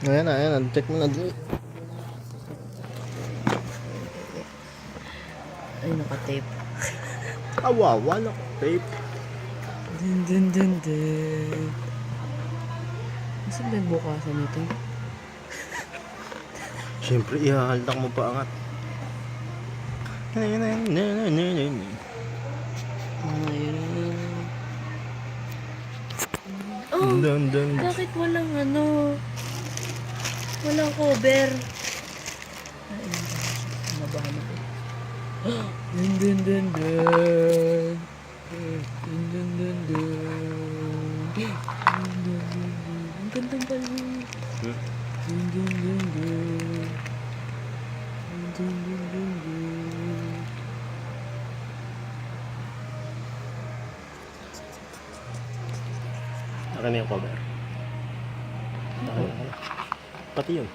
Ayan na, ayan na. Check mo na. Ay, naka-tape. Kawawa na ko, tape. Dun dun dun dun. Nasaan ba yung bukasan nito? Siyempre, ihahaldak mo pa angat. Ayun. Oh, Dun, dun. bakit walang ano? Walang cover. Ay, nabahan ako. Dun dun dun dun. Dun dun dun dun. Dun dun dun dun. Ang gandang pala. Dun dun dun dun. Dun dun dun dun dun. Akin na yung cover. Akin na. Pati yun.